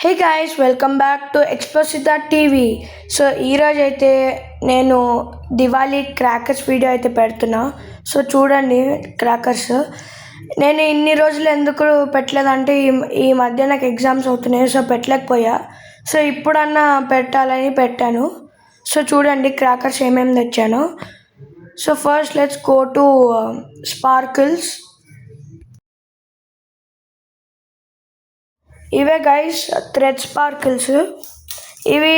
Hey guys, welcome back to ఎక్స్ప్లోసితా TV. So ఈరోజు అయితే నేను దివాళీ క్రాకర్స్ వీడియో అయితే పెడుతున్నా. సో చూడండి క్రాకర్స్. నేను ఇన్ని రోజులు ఎందుకు పెట్టలేదంటే ఈ మధ్య నాకు ఎగ్జామ్స్ అవుతున్నాయి, సో పెట్టలేకపోయా. సో ఇప్పుడన్నా పెట్టాలని పెట్టాను. సో చూడండి క్రాకర్స్ ఏమేమి తెచ్చాను. So first let's go to sparkles. ఇవే గైస్ థ్రెడ్ స్పార్కిల్స్. ఇవి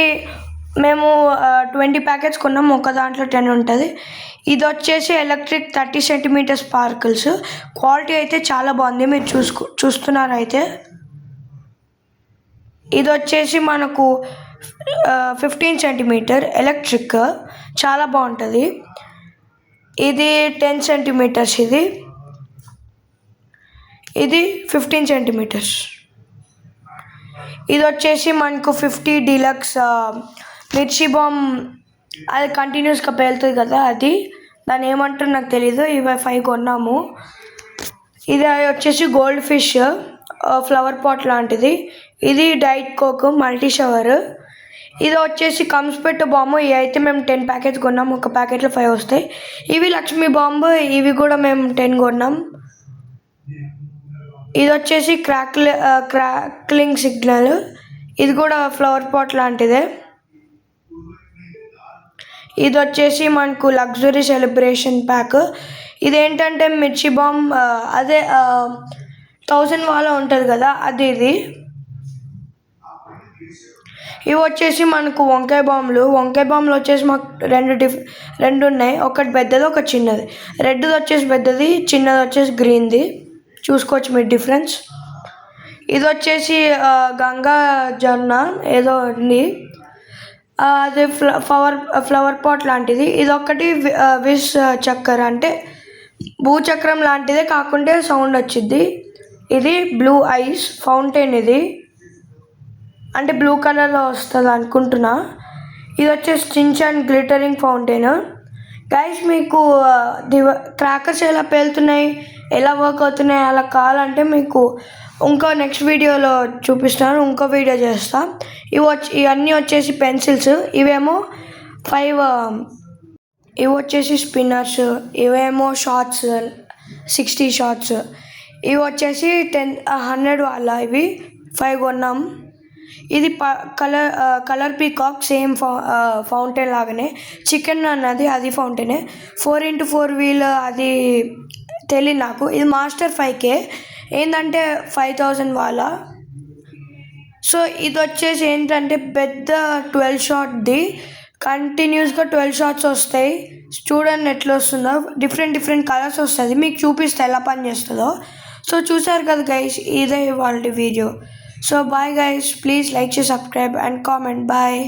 మేము 20 ప్యాకెట్స్ కొన్నాం, ఒక దాంట్లో 10 ఉంటుంది. ఇది వచ్చేసి ఎలక్ట్రిక్ 30 సెంటీమీటర్ స్పార్కిల్స్. క్వాలిటీ అయితే చాలా బాగుంది, మీరు చూస్తున్నారు అయితే. ఇది వచ్చేసి మనకు 15 సెంటీమీటర్ ఎలక్ట్రిక్, చాలా బాగుంటుంది. ఇది 10 సెంటీమీటర్స్, ఇది 15 సెంటీమీటర్స్. ఇది వచ్చేసి మనకు 50 డీలక్స్ మిర్చి బాంబ్, అది కంటిన్యూస్గా పేలుతుంది కదా, అది దాన్ని ఏమంటారు నాకు తెలీదు. ఇవి 5 కొన్నాము. ఇది వచ్చేసి గోల్డ్ ఫిష్ ఫ్లవర్ పాట్ లాంటిది. ఇది డైట్ కోక్ మల్టీ షవర్. ఇది వచ్చేసి కమ్స్ పెట్టు బాంబు. ఇవి అయితే మేము 10 ప్యాకెట్స్ కొన్నాము, ఒక ప్యాకెట్లో 5 వస్తాయి. ఇవి లక్ష్మీ బాంబు, ఇవి కూడా మేము 10 కొన్నాం. ఇది వచ్చేసి క్రాక్లింగ్ సిగ్నల్. ఇది కూడా ఫ్లవర్ పాట్ లాంటిదే. ఇది వచ్చేసి మనకు లగ్జరీ సెలబ్రేషన్ ప్యాక్. ఇదేంటంటే మిర్చి బాంబ్, అదే 1000 వాలా ఉంటుంది కదా, అది ఇది. ఇవి వచ్చేసి మనకు వంకాయ బాంబులు. వంకాయ బాంబులు వచ్చేసి మాకు రెండు ఉన్నాయి, ఒకటి పెద్దది ఒకటి చిన్నది. రెడ్ది వచ్చేసి పెద్దది, చిన్నది వచ్చేసి గ్రీన్ది. చూసుకోవచ్చు మీరు డిఫరెన్స్. ఇది వచ్చేసి గంగా జొన్న ఏదో ఉంది, అది ఫ్లవర్ పాట్ లాంటిది. ఇది ఒకటి విష్ చక్కెర, అంటే భూచక్రం లాంటిదే కాకుంటే సౌండ్ వచ్చింది. ఇది బ్లూ ఐస్ ఫౌంటైన్, ఇది అంటే బ్లూ కలర్లో వస్తుంది అనుకుంటున్నా. ఇది వచ్చేసి చించ్ అండ్ గ్లిటరింగ్ ఫౌంటైన్. గైస్, మీకు క్రాకర్స్ ఎలా పేలుతున్నాయి, ఎలా వర్క్ అవుతున్నాయి అలా కావాలంటే మీకు ఇంకో నెక్స్ట్ వీడియోలో చూపిస్తాను, ఇంకో వీడియో చేస్తా. ఇవన్నీ వచ్చేసి పెన్సిల్స్. ఇవేమో 5, ఇవి వచ్చేసి స్పిన్నర్స్. ఇవేమో షార్ట్స్, 60 షార్ట్స్. ఇవి వచ్చేసి 100 వాళ్ళ, ఇవి 5 కొన్నాం. ఇది కలర్ పీకాక్, సేమ్ ఫౌంటైన్ లాగానే. చికెన్ అన్నది అది ఫౌంటైనే. 4x4 వీల్, అది తెలియదు నాకు. ఇది మాస్టర్ 5K, ఏంటంటే 5000 వాళ్ళ. సో ఇది వచ్చేసి ఏంటంటే పెద్ద 12 షాట్ది, కంటిన్యూస్గా 12 షాట్స్ వస్తాయి. చూడండి ఎట్లా వస్తుందో, డిఫరెంట్ కలర్స్ వస్తుంది. మీకు చూపిస్తే ఎలా పని చేస్తుందో. సో చూసారు కదా గైస్, ఇదే వాళ్ళ video. So bye guys, please like, share, subscribe and comment. Bye.